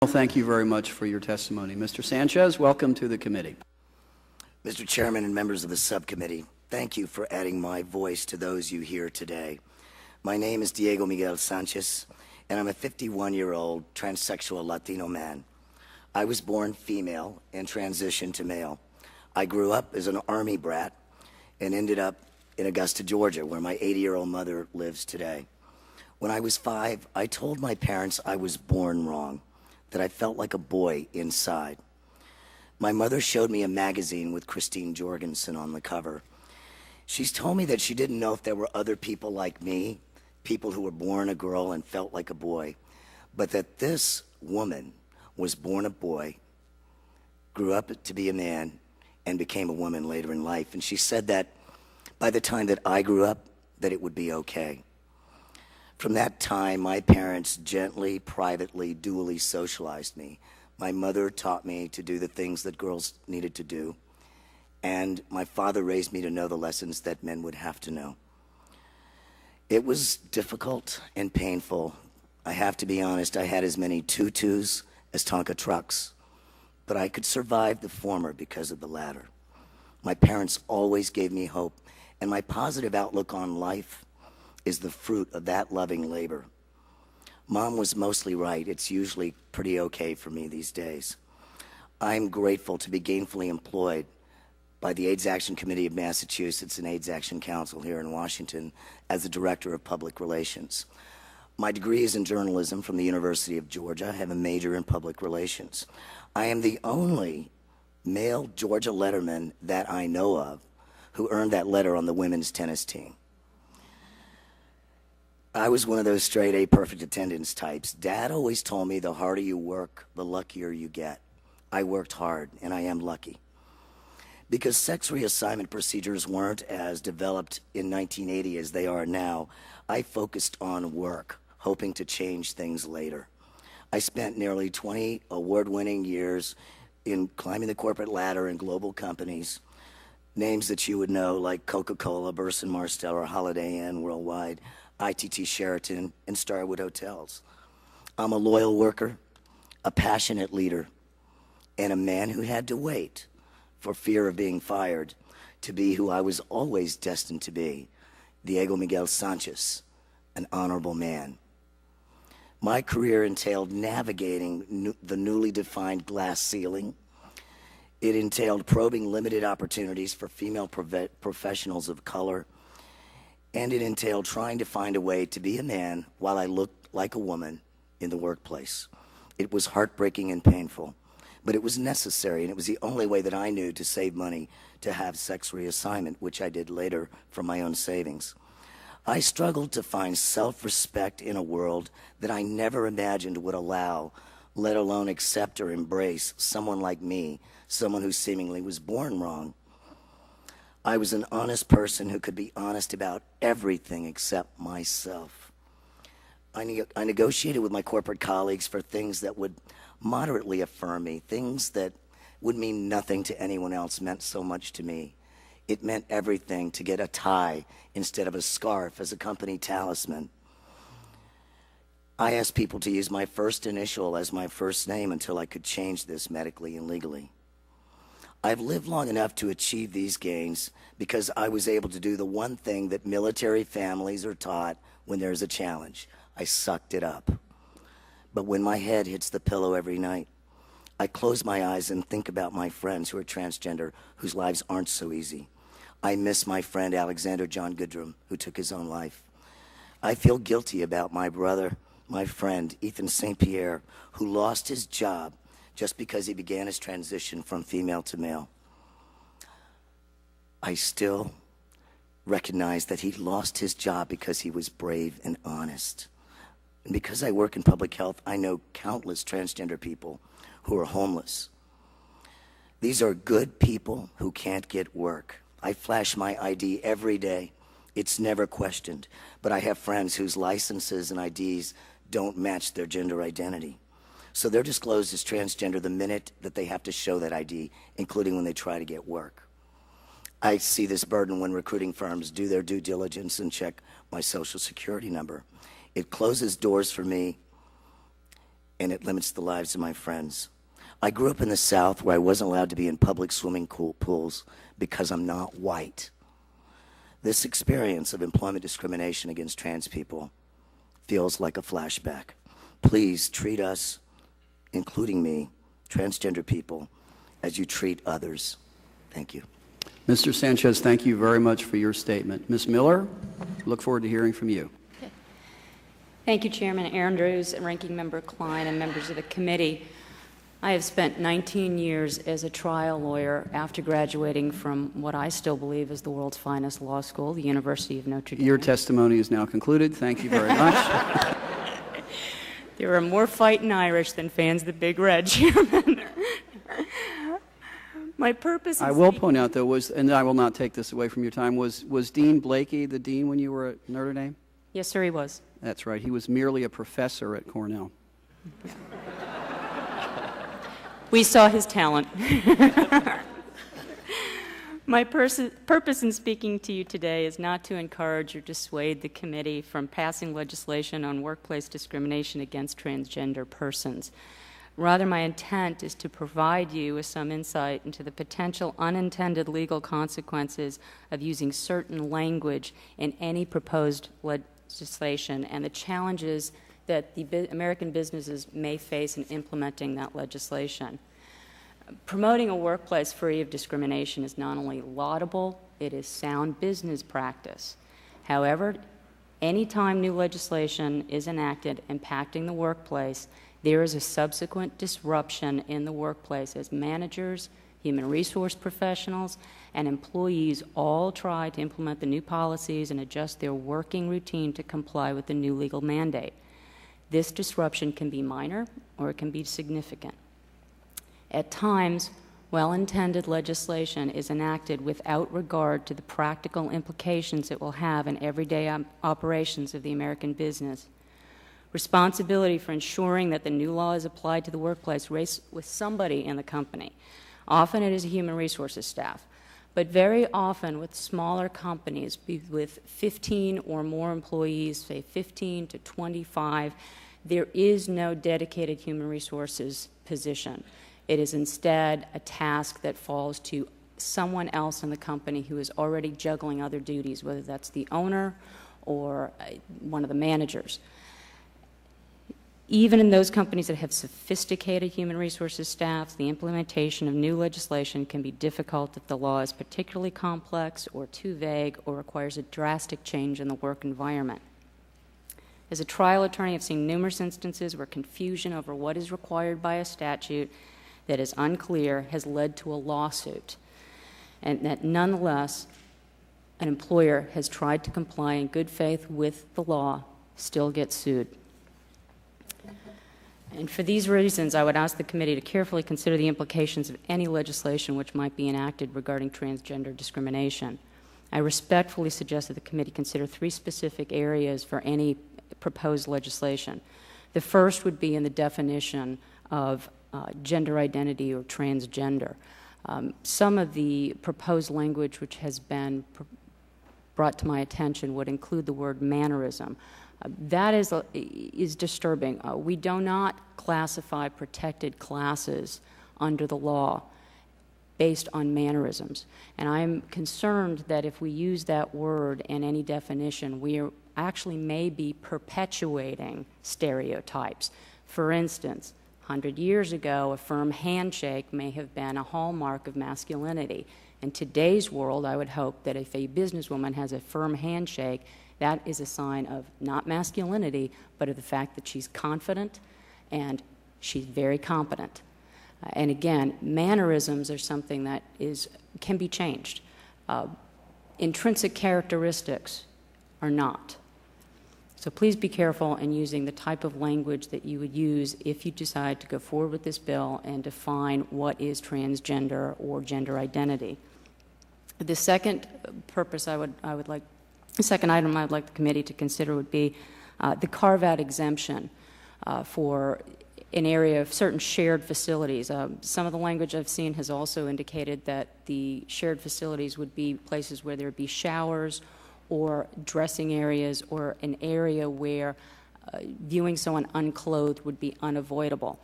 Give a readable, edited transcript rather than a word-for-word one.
Well, thank you very much for your testimony. Mr. Sanchez, welcome to the committee. Mr. Chairman and members of the subcommittee, thank you for adding my voice to those you hear today. My name is Diego Miguel Sanchez, and I'm a 51-year-old transsexual Latino man. I was born female and transitioned to male. I grew up as an Army brat and ended up in Augusta, Georgia, where my 80-year-old mother lives today. When I was 5, I told my parents I was born wrong, that I felt like a boy inside. My mother showed me a magazine with Christine Jorgensen on the cover. She's told me that she didn't know if there were other people like me, people who were born a girl and felt like a boy, but that this woman was born a boy, grew up to be a man, and became a woman later in life. And she said that by the time that I grew up, that it would be okay. From that time, my parents gently, privately, dually socialized me. My mother taught me to do the things that girls needed to do, and my father raised me to know the lessons that men would have to know. It was difficult and painful. I have to be honest, I had as many tutus as Tonka trucks, but I could survive the former because of the latter. My parents always gave me hope, and my positive outlook on life is the fruit of that loving labor. Mom was mostly right. It's usually pretty okay for me these days. I'm grateful to be gainfully employed by the AIDS Action Committee of Massachusetts and AIDS Action Council here in Washington as the Director of Public Relations. My degree is in journalism from the University of Georgia. I have a major in public relations. I am the only male Georgia letterman that I know of who earned that letter on the women's tennis team. I was one of those straight A perfect attendance types. Dad always told me the harder you work, the luckier you get. I worked hard, and I am lucky. Because sex reassignment procedures weren't as developed in 1980 as they are now, I focused on work, hoping to change things later. I spent nearly 20 award-winning years in climbing the corporate ladder in global companies, names that you would know like Coca-Cola, Burson Marsteller, Holiday Inn Worldwide, ITT Sheraton, and Starwood Hotels. I'm a loyal worker, a passionate leader, and a man who had to wait for fear of being fired to be who I was always destined to be, Diego Miguel Sanchez, an honorable man. My career entailed navigating the newly defined glass ceiling. It entailed probing limited opportunities for female professionals of color, and it entailed trying to find a way to be a man while I looked like a woman in the workplace. It was heartbreaking and painful, but it was necessary, and it was the only way that I knew to save money to have sex reassignment, which I did later from my own savings. I struggled to find self-respect in a world that I never imagined would allow, let alone accept or embrace, someone like me, someone who seemingly was born wrong. I was an honest person who could be honest about everything except myself. I negotiated with my corporate colleagues for things that would moderately affirm me, things that would mean nothing to anyone else meant so much to me. It meant everything to get a tie instead of a scarf as a company talisman. I asked people to use my first initial as my first name until I could change this medically and legally. I've lived long enough to achieve these gains because I was able to do the one thing that military families are taught when there's a challenge. I sucked it up. But when my head hits the pillow every night, I close my eyes and think about my friends who are transgender, whose lives aren't so easy. I miss my friend Alexander John Goodrum, who took his own life. I feel guilty about my brother, my friend Ethan St. Pierre, who lost his job just because he began his transition from female to male. I still recognize that he lost his job because he was brave and honest. And because I work in public health, I know countless transgender people who are homeless. These are good people who can't get work. I flash my ID every day. It's never questioned. But I have friends whose licenses and IDs don't match their gender identity. So they're disclosed as transgender the minute that they have to show that ID, including when they try to get work. I see this burden when recruiting firms do their due diligence and check my social security number. It closes doors for me and it limits the lives of my friends. I grew up in the South where I wasn't allowed to be in public swimming pools because I'm not white. This experience of employment discrimination against trans people feels like a flashback. Please treat us, including me, transgender people, as you treat others. Thank you. Mr. Sanchez, thank you very much for your statement. Ms. Miller, look forward to hearing from you. Thank you, Chairman Andrews, Ranking Member Klein, and members of the committee. I have spent 19 years as a trial lawyer after graduating from what I still believe is the world's finest law school, the University of Notre Dame. Your testimony is now concluded. Thank you very much. There are more fighting Irish than fans of the Big Red, Chairman. My purpose I will point out, though, and I will not take this away from your time, was Dean Blakey the dean when you were at Notre Dame? Yes, sir, he was. That's right. He was merely a professor at Cornell. Yeah. We saw his talent. My purpose in speaking to you today is not to encourage or dissuade the committee from passing legislation on workplace discrimination against transgender persons. Rather, my intent is to provide you with some insight into the potential unintended legal consequences of using certain language in any proposed legislation and the challenges that the American businesses may face in implementing that legislation. Promoting a workplace free of discrimination is not only laudable, it is sound business practice. However, anytime new legislation is enacted impacting the workplace, there is a subsequent disruption in the workplace as managers, human resource professionals, and employees all try to implement the new policies and adjust their working routine to comply with the new legal mandate. This disruption can be minor or it can be significant. At times, well-intended legislation is enacted without regard to the practical implications it will have in everyday operations of the American business. Responsibility for ensuring that the new law is applied to the workplace rests with somebody in the company. Often it is a human resources staff, but very often with smaller companies with 15 or more employees, say 15 to 25, there is no dedicated human resources position. It is instead a task that falls to someone else in the company who is already juggling other duties, whether that's the owner or one of the managers. Even in those companies that have sophisticated human resources staffs, the implementation of new legislation can be difficult if the law is particularly complex or too vague or requires a drastic change in the work environment. As a trial attorney, I've seen numerous instances where confusion over what is required by a statute that is unclear has led to a lawsuit, and that nonetheless an employer has tried to comply in good faith with the law, still gets sued. And for these reasons, I would ask the committee to carefully consider the implications of any legislation which might be enacted regarding transgender discrimination. I respectfully suggest that the committee consider three specific areas for any proposed legislation. The first would be in the definition of gender identity or transgender. Some of the proposed language which has been brought to my attention would include the word mannerism. That is disturbing. We do not classify protected classes under the law based on mannerisms. And I'm concerned that if we use that word in any definition, we actually may be perpetuating stereotypes. For instance, 100 years ago, a firm handshake may have been a hallmark of masculinity. In today's world, I would hope that if a businesswoman has a firm handshake, that is a sign of not masculinity, but of the fact that she's confident and she's very competent. And again, mannerisms are something that can be changed. Intrinsic characteristics are not. So please be careful in using the type of language that you would use if you decide to go forward with this bill and define what is transgender or gender identity. The second purpose the second item I would like the committee to consider would be the carve-out exemption for an area of certain shared facilities. Some of the language I've seen has also indicated that the shared facilities would be places where there would be showers or dressing areas or an area where viewing someone unclothed would be unavoidable.